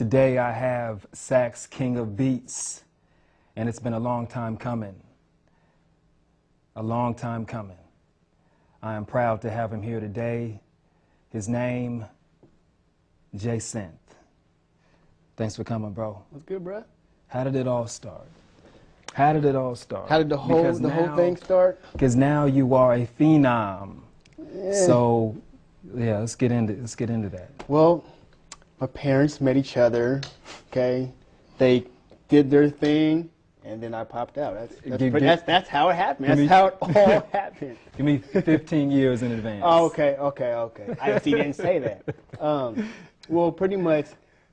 Today I have Sax King of Beats, and it's been a long time coming. A long time coming. I am proud to have him here today. His name, JAE SYNTH. Thanks for coming, bro. What's good, bro? How did it all start? How did it all start? How did the whole thing start? Because now you are a phenom. Yeah. So, yeah, let's get into that. Well, my parents met each other. Okay, they did their thing, and then I popped out. That's how it happened. That's how it all happened. Give me 15 years in advance. Oh, okay. I see. Didn't say that. Well, pretty much.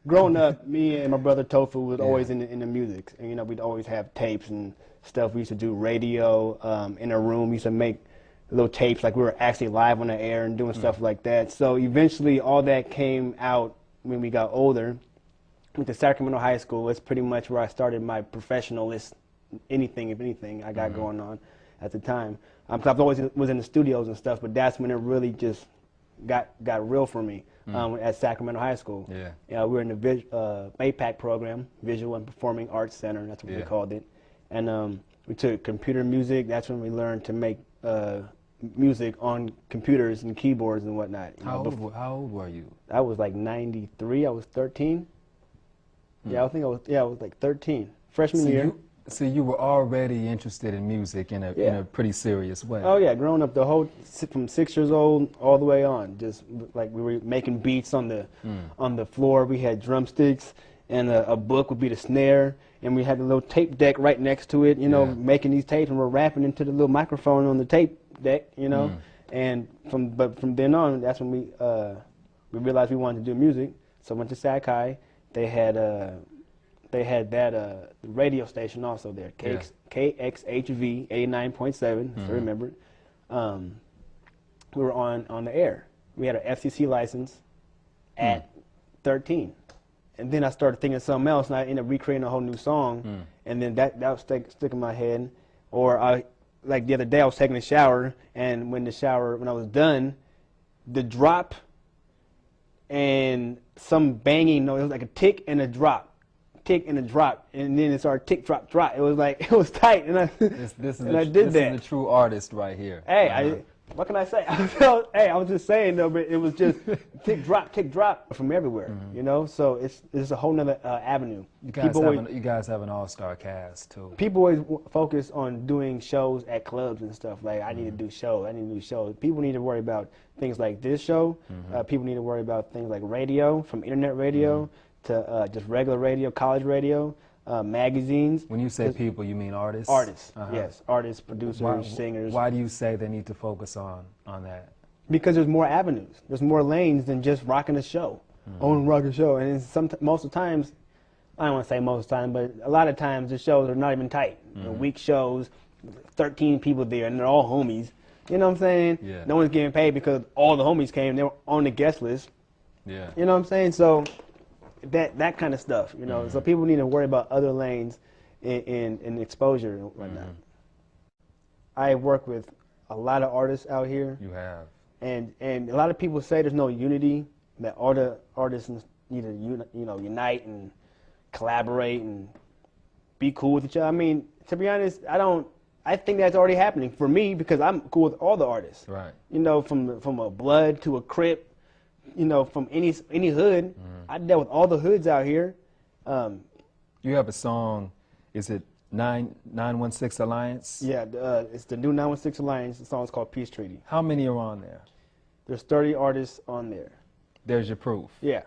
Growing up, me and my brother Tofu was always in the music, and you know we'd always have tapes and stuff. We used to do radio in a room. We used to make little tapes like we were actually live on the air and doing stuff like that. So eventually, all that came out when we got older. Went to Sacramento High School. That's pretty much where I started my professionalist anything I got going on at the time. 'Cause I've always was in the studios and stuff, but that's when it really just got real for me. At Sacramento High School. We were in the APAC program, Visual and Performing Arts Center, that's what we called it. And we took computer music. That's when we learned to make music on computers and keyboards and whatnot. How old were you? I was like 93, I was 13. Yeah, I was like 13. Freshman year. So you were already interested in music in a pretty serious way. Oh yeah, growing up from 6 years old all the way on, just like we were making beats on the floor. We had drumsticks, and a book would be the snare, and we had a little tape deck right next to it. You know, making these tapes, and we're rapping into the little microphone on the tape deck. You know, and from then on, that's when we realized we wanted to do music. So I went to Sac High. They had that radio station also there, KXHV 89.7, I remember it. We were on the air. We had an FCC license at 13. And then I started thinking of something else, and I ended up recreating a whole new song, and then that was stick in my head. Or like the other day, I was taking a shower, and when I was done, the drop and some banging noise, it was like a tick and a drop. Tick and a drop, and then it started tick, drop, drop. It was like, it was tight, and I did that. This is the true artist right here. Hey, what can I say? Hey, I was just saying though, but it was just tick, drop from everywhere, you know? So it's a whole nother avenue. You guys have an all-star cast too. People always focus on doing shows at clubs and stuff. Like, I need to do shows, People need to worry about things like this show. People need to worry about things like radio, from internet radio, to just regular radio, college radio, magazines. When you say people, you mean artists? Artists, yes. Artists, producers, singers. Why do you say they need to focus on that? Because there's more avenues. There's more lanes than just rocking a show. Rock a show. And most of the times, I don't want to say most of the time, but a lot of times the shows are not even tight. Week shows, 13 people there, and they're all homies. You know what I'm saying? Yeah. No one's getting paid because all the homies came. They were on the guest list. Yeah. You know what I'm saying? So that kind of stuff, you know. So people need to worry about other lanes in exposure and whatnot. I work with a lot of artists out here. You have. And a lot of people say there's no unity, that all the artists need to unite and collaborate and be cool with each other. I mean, to be honest, I think that's already happening for me because I'm cool with all the artists. Right. You know, from a Blood to a Crip, you know, from any hood. I dealt with all the hoods out here. You have a song, is it 916 Alliance? Yeah, it's the new 916 Alliance. The song's called Peace Treaty. How many are on there? There's 30 artists on there. There's your proof. Yeah.